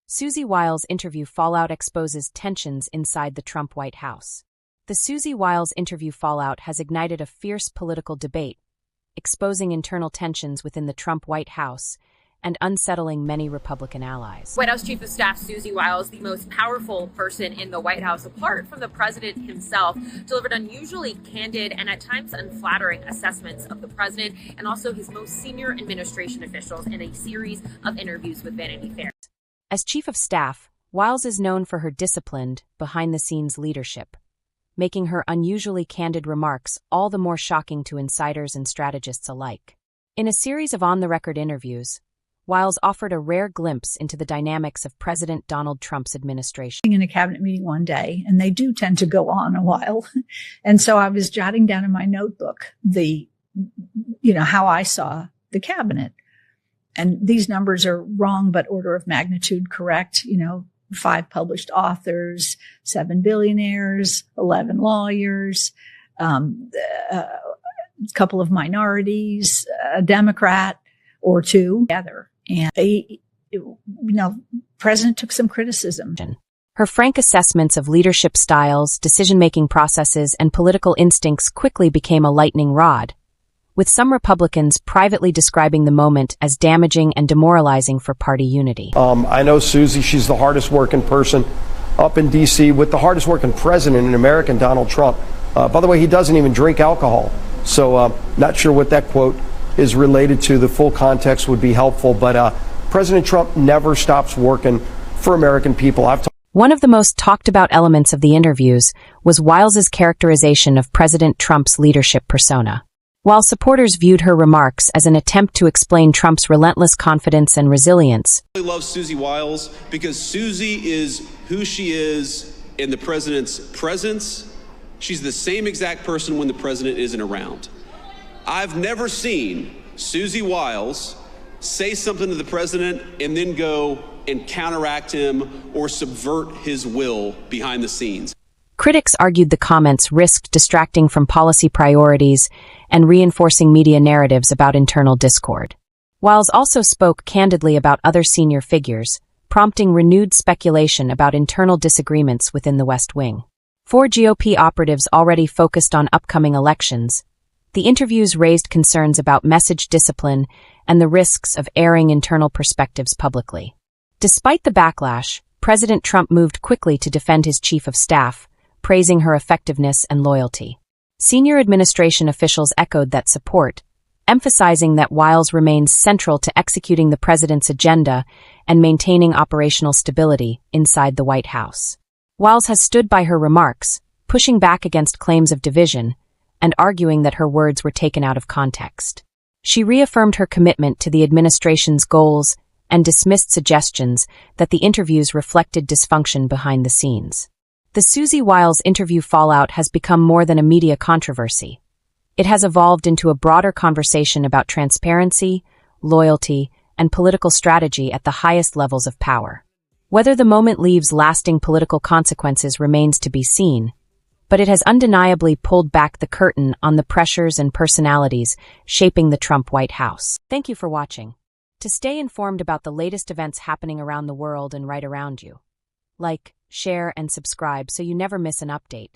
Susie Wiles interview fallout exposes tensions inside the Trump White House. The Susie Wiles interview fallout has ignited a fierce political debate, exposing internal tensions within the Trump White House and unsettling many Republican allies. White House Chief of Staff Susie Wiles, the most powerful person in the White House apart from the president himself, delivered unusually candid and at times unflattering assessments of the president and also his most senior administration officials in a series of interviews with Vanity Fair. As Chief of Staff, Wiles is known for her disciplined, behind-the-scenes leadership, making her unusually candid remarks all the more shocking to insiders and strategists alike. In a series of on-the-record interviews, Wiles offered a rare glimpse into the dynamics of President Donald Trump's administration. In a cabinet meeting one day, and they do tend to go on a while. And so I was jotting down in my notebook how I saw the cabinet. And these numbers are wrong, but order of magnitude correct. 5 published authors, 7 billionaires, 11 lawyers, a couple of minorities, a Democrat or two together. And President took some criticism. Her frank assessments of leadership styles, decision-making processes, and political instincts quickly became a lightning rod, with some Republicans privately describing the moment as damaging and demoralizing for party unity. I know Susie, she's the hardest working person up in D.C. with the hardest working president in America, Donald Trump. By the way, he doesn't even drink alcohol. So not sure what that quote is related to. The full context would be helpful. But President Trump never stops working for American people. One of the most talked about elements of the interviews was Wiles's characterization of President Trump's leadership persona. While supporters viewed her remarks as an attempt to explain Trump's relentless confidence and resilience, I love Susie Wiles because Susie is who she is in the president's presence. She's the same exact person when the president isn't around. I've never seen Susie Wiles say something to the president and then go and counteract him or subvert his will behind the scenes. Critics argued the comments risked distracting from policy priorities and reinforcing media narratives about internal discord. Wiles also spoke candidly about other senior figures, prompting renewed speculation about internal disagreements within the West Wing. For GOP operatives already focused on upcoming elections, the interviews raised concerns about message discipline and the risks of airing internal perspectives publicly. Despite the backlash, President Trump moved quickly to defend his chief of staff, praising her effectiveness and loyalty. Senior administration officials echoed that support, emphasizing that Wiles remains central to executing the president's agenda and maintaining operational stability inside the White House. Wiles has stood by her remarks, pushing back against claims of division and arguing that her words were taken out of context. She reaffirmed her commitment to the administration's goals and dismissed suggestions that the interviews reflected dysfunction behind the scenes. The Susie Wiles interview fallout has become more than a media controversy. It has evolved into a broader conversation about transparency, loyalty, and political strategy at the highest levels of power. Whether the moment leaves lasting political consequences remains to be seen, but it has undeniably pulled back the curtain on the pressures and personalities shaping the Trump White House. Thank you for watching. To stay informed about the latest events happening around the world and right around you, like, share, and subscribe so you never miss an update.